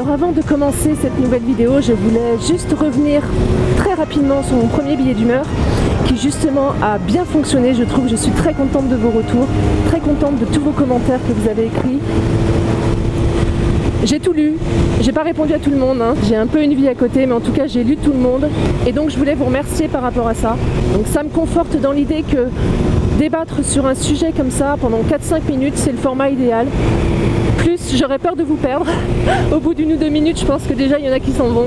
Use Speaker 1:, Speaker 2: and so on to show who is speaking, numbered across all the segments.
Speaker 1: Alors avant de commencer cette nouvelle vidéo, je voulais juste revenir très rapidement sur mon premier billet d'humeur qui justement a bien fonctionné, je trouve. Je suis très contente de vos retours, très contente de tous vos commentaires que vous avez écrits. J'ai tout lu, j'ai pas répondu à tout le monde, hein. J'ai un peu une vie à côté, mais en tout cas j'ai lu tout le monde et donc je voulais vous remercier par rapport à ça. Donc ça me conforte dans l'idée que débattre sur un sujet comme ça pendant 4-5 minutes, c'est le format idéal. Plus j'aurais peur de vous perdre. Au bout d'une ou deux minutes, je pense que déjà il y en a qui s'en vont.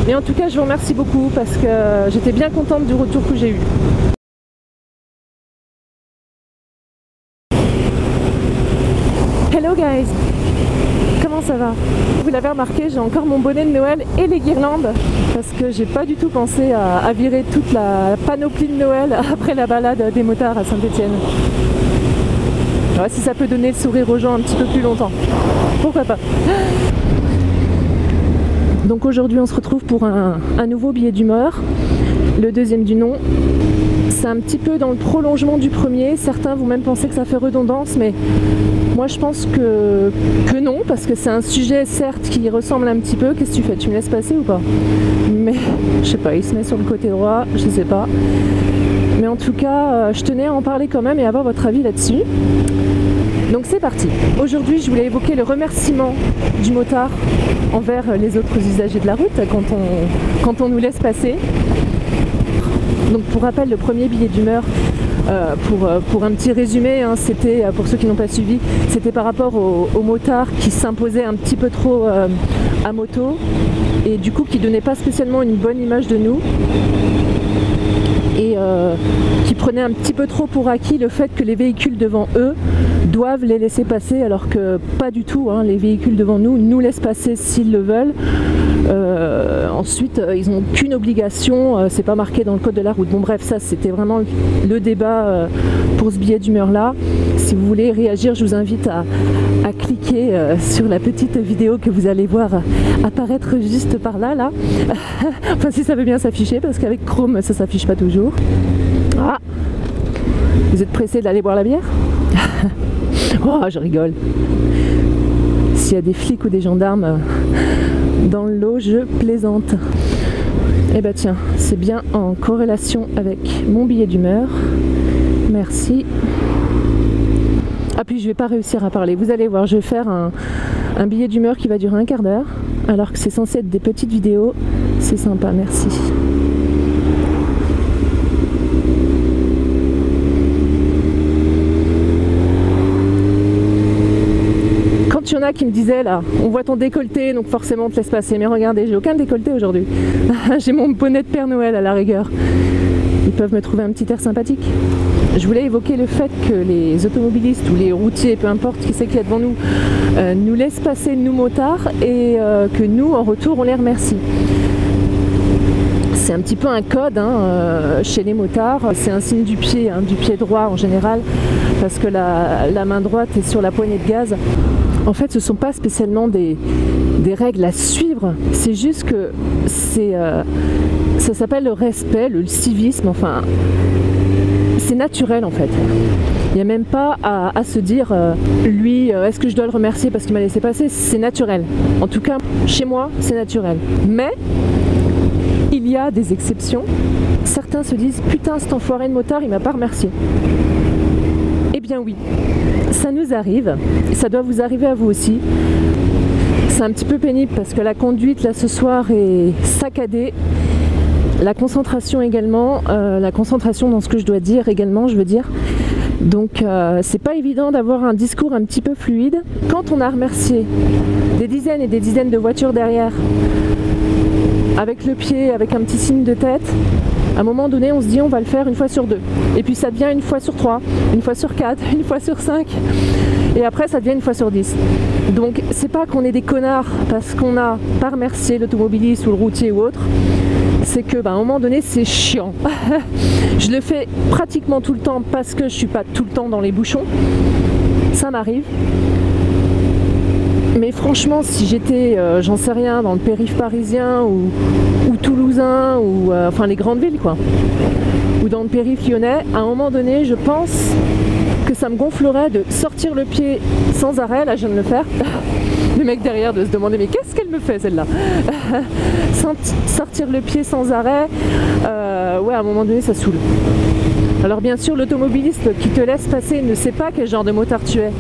Speaker 1: Mais en tout cas je vous remercie beaucoup parce que j'étais bien contente du retour que j'ai eu. Hello guys! Comment ça va? Vous l'avez remarqué, j'ai encore mon bonnet de Noël et les guirlandes parce que j'ai pas du tout pensé à virer toute la panoplie de Noël après la balade des motards à Saint-Étienne. Ouais, si ça peut donner le sourire aux gens un petit peu plus longtemps, pourquoi pas. Donc aujourd'hui on se retrouve pour un nouveau billet d'humeur, le deuxième du nom. C'est un petit peu dans le prolongement du premier, certains vont même penser que ça fait redondance, mais moi je pense que non, parce que c'est un sujet certes qui ressemble un petit peu. Qu'est-ce que tu fais? Tu me laisses passer ou pas? Mais je sais pas, il se met sur le côté droit, je sais pas. Mais en tout cas, je tenais à en parler quand même et avoir votre avis là-dessus. Donc c'est parti. Aujourd'hui, je voulais évoquer le remerciement du motard envers les autres usagers de la route quand on nous laisse passer. Donc pour rappel, le premier billet d'humeur, pour un petit résumé, hein, c'était, pour ceux qui n'ont pas suivi, c'était par rapport aux motards qui s'imposaient un petit peu trop à moto et du coup qui ne donnaient pas spécialement une bonne image de nous et qui prenaient un petit peu trop pour acquis le fait que les véhicules devant eux doivent les laisser passer alors que pas du tout, hein, les véhicules devant nous laissent passer s'ils le veulent. Ensuite, ils n'ont qu'une obligation, c'est pas marqué dans le code de la route. Bon bref, ça c'était vraiment le débat pour ce billet d'humeur là. Si vous voulez réagir, je vous invite à cliquer sur la petite vidéo que vous allez voir apparaître juste par là. Enfin si ça veut bien s'afficher, parce qu'avec Chrome ça s'affiche pas toujours. Ah, vous êtes pressé d'aller boire la bière? Oh, je rigole. S'il y a des flics ou des gendarmes dans le lot, je plaisante. Eh ben tiens, c'est bien en corrélation avec mon billet d'humeur. Merci. Ah puis je vais pas réussir à parler. Vous allez voir, je vais faire un billet d'humeur qui va durer un quart d'heure, alors que c'est censé être des petites vidéos. C'est sympa, merci. Il y en a qui me disaient là, on voit ton décolleté donc forcément on te laisse passer, mais regardez, j'ai aucun décolleté aujourd'hui. J'ai mon bonnet de Père Noël à la rigueur. Ils peuvent me trouver un petit air sympathique. Je voulais évoquer le fait que les automobilistes ou les routiers, peu importe qui c'est qu'il y a devant nous, nous laissent passer nous motards et que nous en retour on les remercie. C'est un petit peu un code hein, chez les motards, c'est un signe du pied droit en général, parce que la main droite est sur la poignée de gaz. En fait, ce ne sont pas spécialement des règles à suivre, c'est juste que ça s'appelle le respect, le civisme, enfin, c'est naturel en fait. Il n'y a même pas à se dire, lui, est-ce que je dois le remercier parce qu'il m'a laissé passer? C'est naturel. En tout cas, chez moi, c'est naturel. Mais il y a des exceptions. Certains se disent, putain, cet enfoiré de motard, il m'a pas remercié. Eh bien oui, ça nous arrive, et ça doit vous arriver à vous aussi. C'est un petit peu pénible parce que la conduite là ce soir est saccadée, la concentration également, la concentration dans ce que je dois dire également, je veux dire. Donc c'est pas évident d'avoir un discours un petit peu fluide. Quand on a remercié des dizaines et des dizaines de voitures derrière, avec le pied, avec un petit signe de tête, à un moment donné, on se dit on va le faire une fois sur 2. Et puis ça devient une fois sur 3, une fois sur 4, une fois sur 5. Et après, ça devient une fois sur 10. Donc, c'est pas qu'on est des connards parce qu'on n'a pas remercié l'automobiliste ou le routier ou autre. C'est que, à un moment donné, c'est chiant. Je le fais pratiquement tout le temps parce que je suis pas tout le temps dans les bouchons. Ça m'arrive. Mais franchement, si j'étais, j'en sais rien, dans le périph' parisien ou toulousain, ou enfin les grandes villes quoi, ou dans le périph' lyonnais, à un moment donné, je pense que ça me gonflerait de sortir le pied sans arrêt, là je viens de le faire, le mec derrière de se demander mais qu'est-ce qu'elle me fait celle-là. Sortir le pied sans arrêt, ouais, à un moment donné ça saoule. Alors bien sûr, l'automobiliste qui te laisse passer ne sait pas quel genre de motard tu es.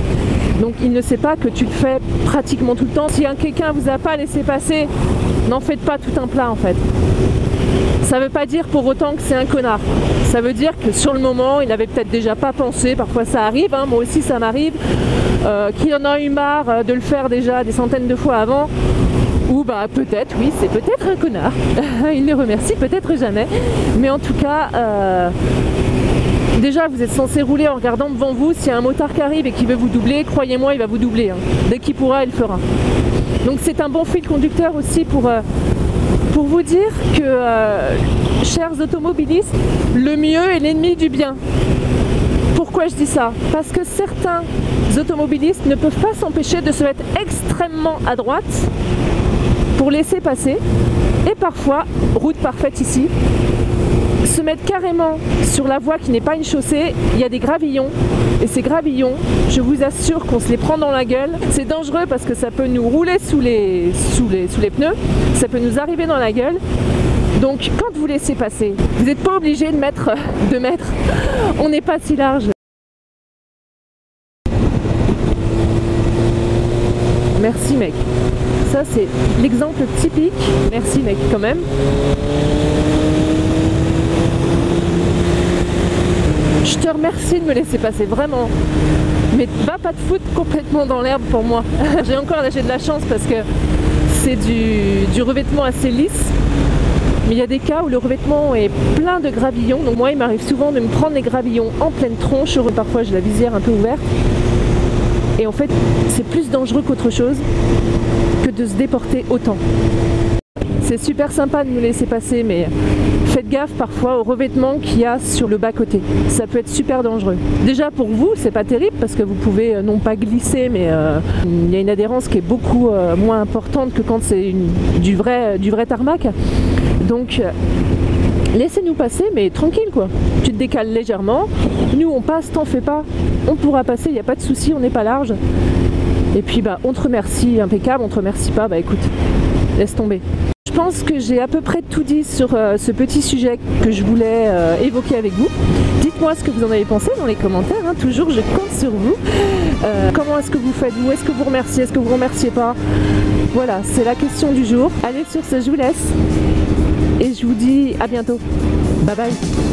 Speaker 1: Donc il ne sait pas que tu le fais pratiquement tout le temps. Si quelqu'un vous a pas laissé passer, n'en faites pas tout un plat en fait. Ça veut pas dire pour autant que c'est un connard. Ça veut dire que sur le moment, il avait peut-être déjà pas pensé, parfois ça arrive, hein, moi aussi ça m'arrive, qu'il en a eu marre de le faire déjà des centaines de fois avant. Ou bah peut-être, oui, c'est peut-être un connard. Il ne remercie peut-être jamais. Mais en tout cas, déjà vous êtes censé rouler en regardant devant vous. S'il y a un motard qui arrive et qui veut vous doubler, croyez-moi, il va vous doubler. Hein. Dès qu'il pourra, il le fera. Donc c'est un bon fil conducteur aussi pour vous dire que, chers automobilistes, le mieux est l'ennemi du bien. Pourquoi je dis ça? Parce que certains automobilistes ne peuvent pas s'empêcher de se mettre extrêmement à droite pour laisser passer, et parfois, route parfaite ici, se mettre carrément sur la voie qui n'est pas une chaussée. Il y a des gravillons, et ces gravillons, je vous assure qu'on se les prend dans la gueule. C'est dangereux parce que ça peut nous rouler sous les pneus, ça peut nous arriver dans la gueule. Donc quand vous laissez passer, vous n'êtes pas obligé de mettre 2 mètres, on n'est pas si large. Merci mec. Ça c'est l'exemple typique. Merci mec quand même. Je te remercie de me laisser passer, vraiment. Mais va pas te foutre complètement dans l'herbe pour moi. J'ai encore de la chance parce que c'est du revêtement assez lisse. Mais il y a des cas où le revêtement est plein de gravillons. Donc moi il m'arrive souvent de me prendre les gravillons en pleine tronche. Parfois j'ai la visière un peu ouverte. Et en fait, c'est plus dangereux qu'autre chose que de se déporter autant. C'est super sympa de nous laisser passer, mais faites gaffe parfois au revêtement qu'il y a sur le bas-côté. Ça peut être super dangereux. Déjà pour vous, c'est pas terrible parce que vous pouvez non pas glisser, mais il y a une adhérence qui est beaucoup moins importante que quand c'est du vrai tarmac. Donc laissez-nous passer, mais tranquille quoi. Tu te décales légèrement, nous on passe, t'en fais pas, on pourra passer, il n'y a pas de souci, on n'est pas large. Et puis bah on te remercie, impeccable, on te remercie pas, bah écoute, laisse tomber. Je pense que j'ai à peu près tout dit sur ce petit sujet que je voulais évoquer avec vous. Dites-moi ce que vous en avez pensé dans les commentaires, hein. Toujours je compte sur vous. Comment est-ce que vous faites vous? Est-ce que vous remerciez? Est-ce que vous remerciez pas? Voilà, c'est la question du jour. Allez, sur ce, je vous laisse. Et je vous dis à bientôt. Bye bye.